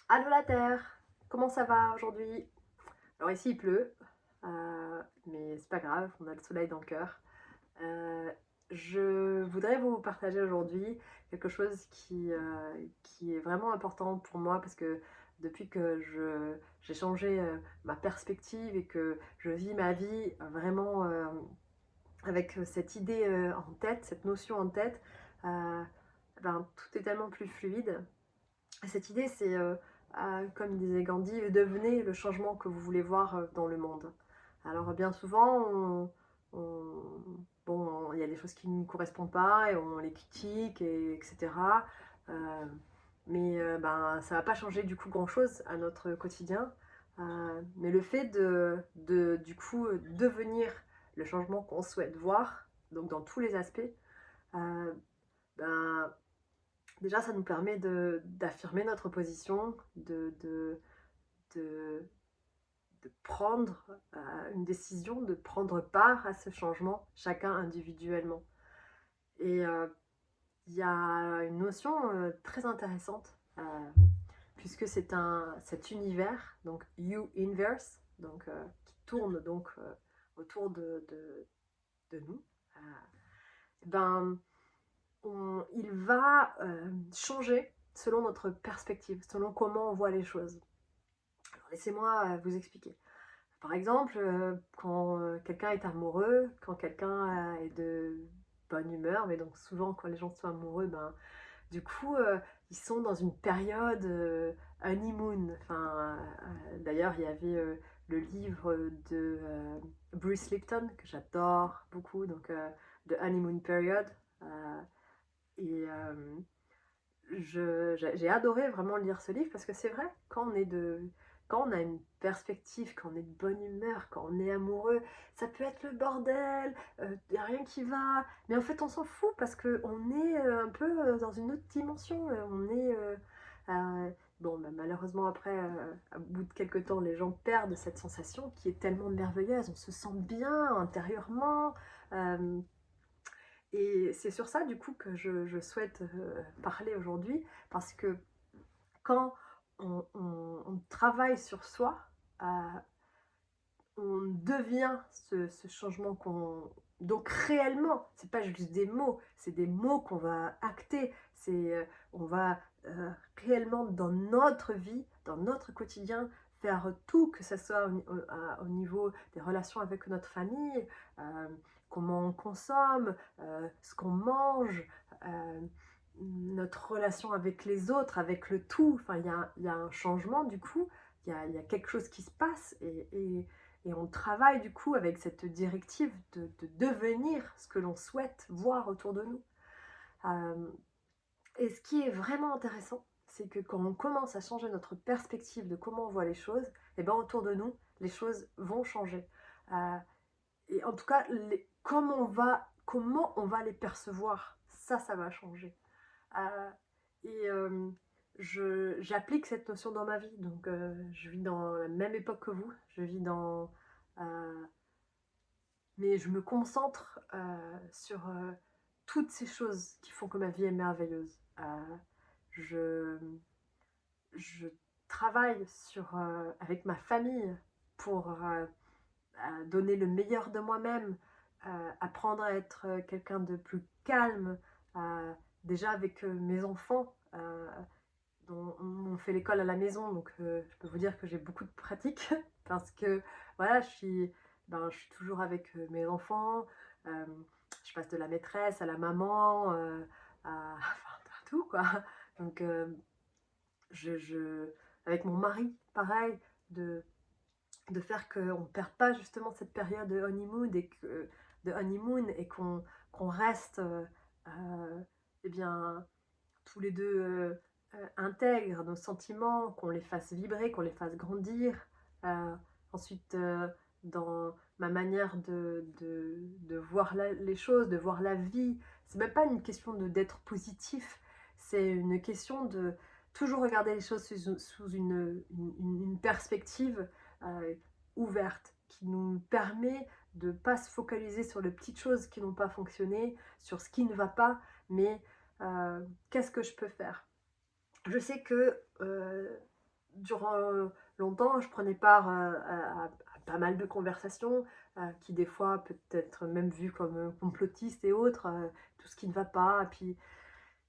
Allô la Terre, comment ça va aujourd'hui? Alors ici il pleut, mais c'est pas grave, on a le soleil dans le cœur. Euh, je voudrais vous partager aujourd'hui quelque chose qui est vraiment important pour moi parce que depuis que j'ai changé ma perspective et que je vis ma vie vraiment avec cette idée en tête, cette notion en tête, euh, ben, tout est tellement plus fluide. Cette idée, c'est, comme disait Gandhi, devenez le changement que vous voulez voir dans le monde. Alors bien souvent, bon, il y a des choses qui ne nous correspondent pas et on les critique, etc. Euh, mais ben, ça ne va pas changer du coup grand-chose à notre quotidien. Mais le fait du coup, devenir le changement qu'on souhaite voir, donc dans tous les aspects, euh, ben, déjà, ça nous permet d'affirmer notre position, de, de prendre une décision, de prendre part à ce changement, chacun individuellement. Et il y a une notion très intéressante, puisque c'est cet univers, donc U-inverse, donc, qui tourne donc autour de nous. Euh, ben, il va changer selon notre perspective, selon comment on voit les choses. Alors, laissez-moi vous expliquer. Par exemple, quand quelqu'un est amoureux, quand quelqu'un est de bonne humeur, mais donc souvent quand les gens sont amoureux, ben, du coup, ils sont dans une période honeymoon. Enfin, d'ailleurs, il y avait le livre de Bruce Lipton, que j'adore beaucoup, donc The Honeymoon Period. Euh, et j'ai adoré vraiment lire ce livre parce que c'est vrai, quand on a une perspective, quand on est de bonne humeur, quand on est amoureux, ça peut être le bordel, il n'y a rien qui va, mais en fait on s'en fout parce qu'on est un peu dans une autre dimension, on est... bon, bah, malheureusement après, à bout de quelques temps, les gens perdent cette sensation qui est tellement merveilleuse, on se sent bien intérieurement, euh, et c'est sur ça, du coup, que je souhaite parler aujourd'hui, parce que quand on travaille sur soi, euh, on devient ce changement qu'on... Donc réellement, c'est pas juste des mots, c'est des mots qu'on va acter, on va réellement dans notre vie, dans notre quotidien, faire tout, que ce soit au niveau des relations avec notre famille, euh, comment on consomme, ce qu'on mange, euh, notre relation avec les autres, avec le tout. Enfin, il y a un changement du coup, il y a quelque chose qui se passe et on travaille du coup avec cette directive de devenir ce que l'on souhaite voir autour de nous. Euh, et ce qui est vraiment intéressant, c'est que quand on commence à changer notre perspective de comment on voit les choses, et ben autour de nous, les choses vont changer. Euh, et en tout cas, comment on va les percevoir, ça va changer. Euh, et j'applique cette notion dans ma vie. Donc, je vis dans la même époque que vous. Je vis dans. Mais je me concentre sur toutes ces choses qui font que ma vie est merveilleuse. Je, je travaille avec ma famille pour donner le meilleur de moi-même, apprendre à être quelqu'un de plus calme, déjà avec mes enfants. On fait l'école à la maison, donc je peux vous dire que j'ai beaucoup de pratique parce que voilà, je suis toujours avec mes enfants. euh, je passe de la maîtresse à la maman, enfin, à tout quoi. Donc avec mon mari, pareil, de, de faire qu'on ne perde pas justement cette période de honeymoon et qu'on reste eh bien, tous les deux intègrent nos sentiments, qu'on les fasse vibrer, qu'on les fasse grandir. Euh, ensuite, dans ma manière de voir les choses, de voir la vie, c'est même pas une question d'être positif, c'est une question de toujours regarder les choses sous une perspective euh, ouverte, qui nous permet de ne pas se focaliser sur les petites choses qui n'ont pas fonctionné, sur ce qui ne va pas, mais qu'est-ce que je peux faire? Je sais que durant longtemps, je prenais part à pas mal de conversations qui des fois peut être même vues comme complotistes et autres, tout ce qui ne va pas. Et puis,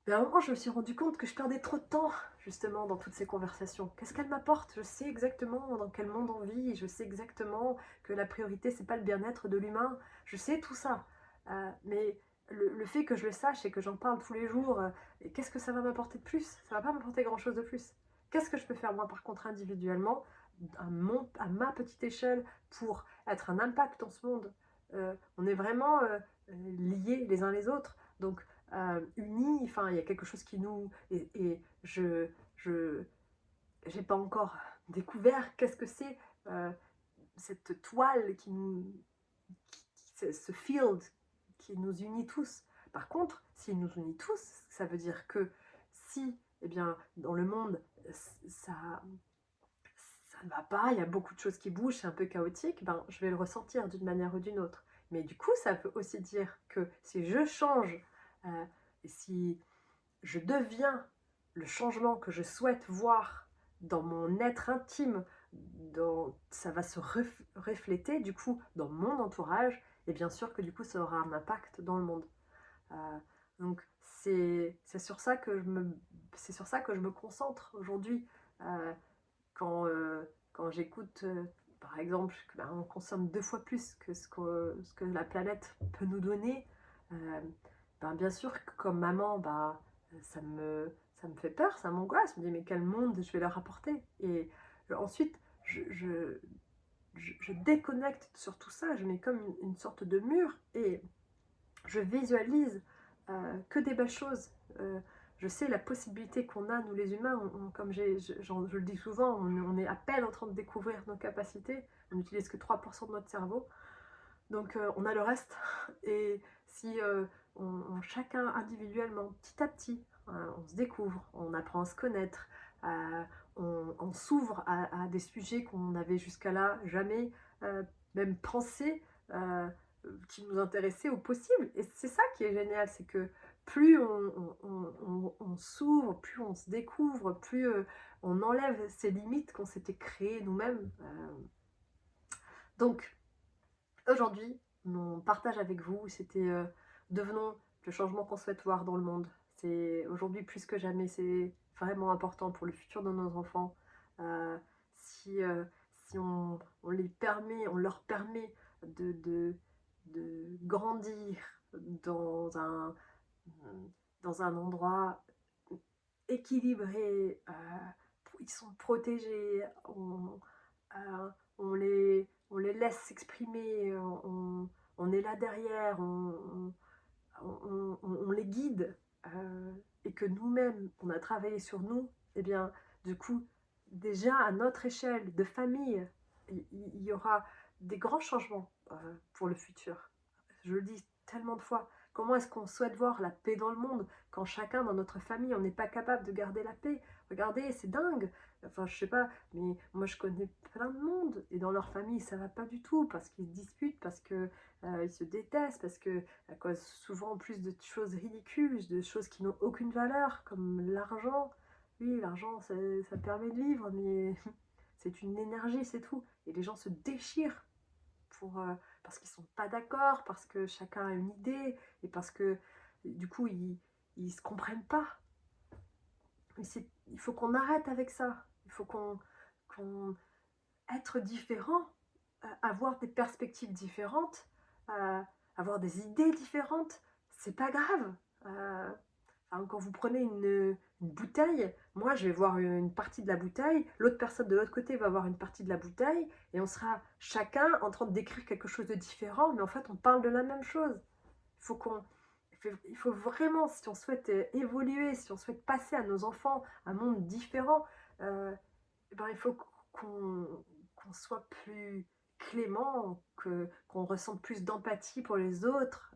mais à un moment, je me suis rendu compte que je perdais trop de temps justement dans toutes ces conversations. Qu'est-ce qu'elles m'apportent? Je sais exactement dans quel monde on vit, je sais exactement que la priorité, c'est pas le bien-être de l'humain. Je sais tout ça. Mais le fait que je le sache et que j'en parle tous les jours, et qu'est-ce que ça va m'apporter de plus? Ça va pas m'apporter grand-chose de plus. Qu'est-ce que je peux faire moi par contre individuellement, à ma petite échelle, pour être un impact dans ce monde? On est vraiment liés les uns les autres. Donc unis, enfin il y a quelque chose qui nous... Et je j'ai pas encore découvert qu'est-ce que c'est cette toile qui nous... ce field qui nous unit tous. Par contre, s'il nous unit tous, ça veut dire que si, eh bien, dans le monde, ça, ça ne va pas, il y a beaucoup de choses qui bougent, c'est un peu chaotique, ben, je vais le ressentir d'une manière ou d'une autre. Mais du coup, ça veut aussi dire que si je change, et si je deviens le changement que je souhaite voir dans mon être intime, ça va se refléter du coup dans mon entourage, et bien sûr que du coup ça aura un impact dans le monde. Euh, donc c'est sur ça que c'est sur ça que je me concentre aujourd'hui. Euh, quand, quand j'écoute, par exemple, que, ben, on consomme 2 fois plus que ce que la planète peut nous donner, euh, ben, bien sûr que comme maman, ben, ça me fait peur, ça m'angoisse. Je me dis, mais quel monde je vais leur apporter? Et ensuite, je déconnecte sur tout ça, je mets comme une sorte de mur et je visualise que des belles choses. Je sais la possibilité qu'on a, nous les humains, comme je le dis souvent, on est à peine en train de découvrir nos capacités, on n'utilise que 3% de notre cerveau, donc on a le reste. Et si chacun individuellement, petit à petit, on se découvre, on apprend à se connaître, on s'ouvre à des sujets qu'on n'avait jusqu'à là jamais même pensé, qui nous intéressaient au possible. Et c'est ça qui est génial, c'est que plus on s'ouvre, plus on se découvre, plus on enlève ces limites qu'on s'était créées nous-mêmes. Donc aujourd'hui, mon partage avec vous, c'était devenons le changement qu'on souhaite voir dans le monde. C'est aujourd'hui plus que jamais, c'est vraiment important pour le futur de nos enfants. Euh, si si on les permet, on leur permet de grandir dans dans un endroit équilibré, ils sont protégés, on les laisse s'exprimer, on est là derrière, on les guide, et que nous-mêmes, on a travaillé sur nous, et bien, du coup, déjà à notre échelle de famille, il y aura des grands changements pour le futur. Je le dis tellement de fois. Comment est-ce qu'on souhaite voir la paix dans le monde quand chacun dans notre famille, on n'est pas capable de garder la paix? Regardez, c'est dingue. Enfin, je sais pas, mais moi je connais plein de monde et dans leur famille ça va pas du tout parce qu'ils se disputent, parce que ils se détestent, parce que à cause souvent plus de choses ridicules, de choses qui n'ont aucune valeur, comme l'argent. Oui, l'argent ça permet de vivre, mais c'est une énergie, c'est tout. Et les gens se déchirent parce qu'ils sont pas d'accord, parce que chacun a une idée et parce que du coup ils se comprennent pas. Mais il faut qu'on arrête avec ça. Il faut qu'on être différent, avoir des perspectives différentes, avoir des idées différentes, c'est pas grave. Euh, Enfin, quand vous prenez une bouteille, moi je vais voir une partie de la bouteille, l'autre personne de l'autre côté va voir une partie de la bouteille, et on sera chacun en train de décrire quelque chose de différent, mais en fait on parle de la même chose. Il faut qu'on, il faut vraiment, si on souhaite évoluer, si on souhaite passer à nos enfants un monde différent, ben, il faut qu'on soit plus clément, qu'on ressente plus d'empathie pour les autres,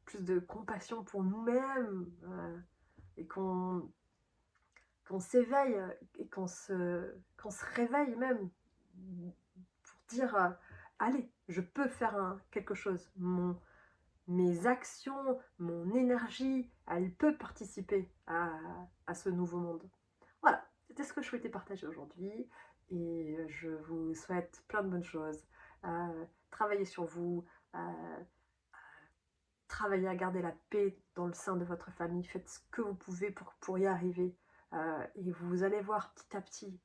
plus de compassion pour nous-mêmes, et qu'on s'éveille et qu'on se réveille même pour dire allez, je peux faire quelque chose. Mes actions, mon énergie, elle peut participer à ce nouveau monde. Voilà, c'était ce ce que je souhaitais partager aujourd'hui et je vous souhaite plein de bonnes choses. Travaillez sur vous, travaillez à garder la paix dans le sein de votre famille, faites ce que vous pouvez pour y arriver et vous allez voir petit à petit.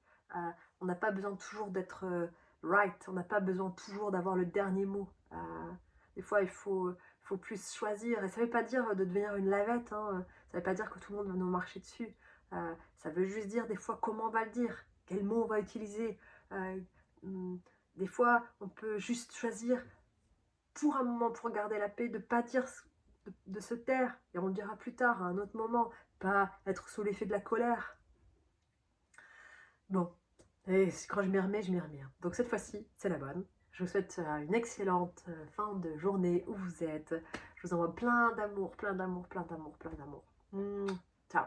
On n'a pas besoin toujours d'être right, on n'a pas besoin toujours d'avoir le dernier mot. Des fois, faut plus choisir, et ça ne veut pas dire de devenir une lavette, hein. Ça ne veut pas dire que tout le monde va nous marcher dessus. Ça veut juste dire des fois comment on va le dire, quel mot on va utiliser. Euh, des fois, on peut juste choisir pour un moment, pour garder la paix, de ne pas dire, de se taire, et on le dira plus tard, à un autre moment, pas être sous l'effet de la colère. Bon, et quand je m'y remets, je m'y remets. Donc cette fois-ci, c'est la bonne. Je vous souhaite une excellente fin de journée où vous êtes. Je vous envoie plein d'amour, plein d'amour, plein d'amour, plein d'amour. Ciao.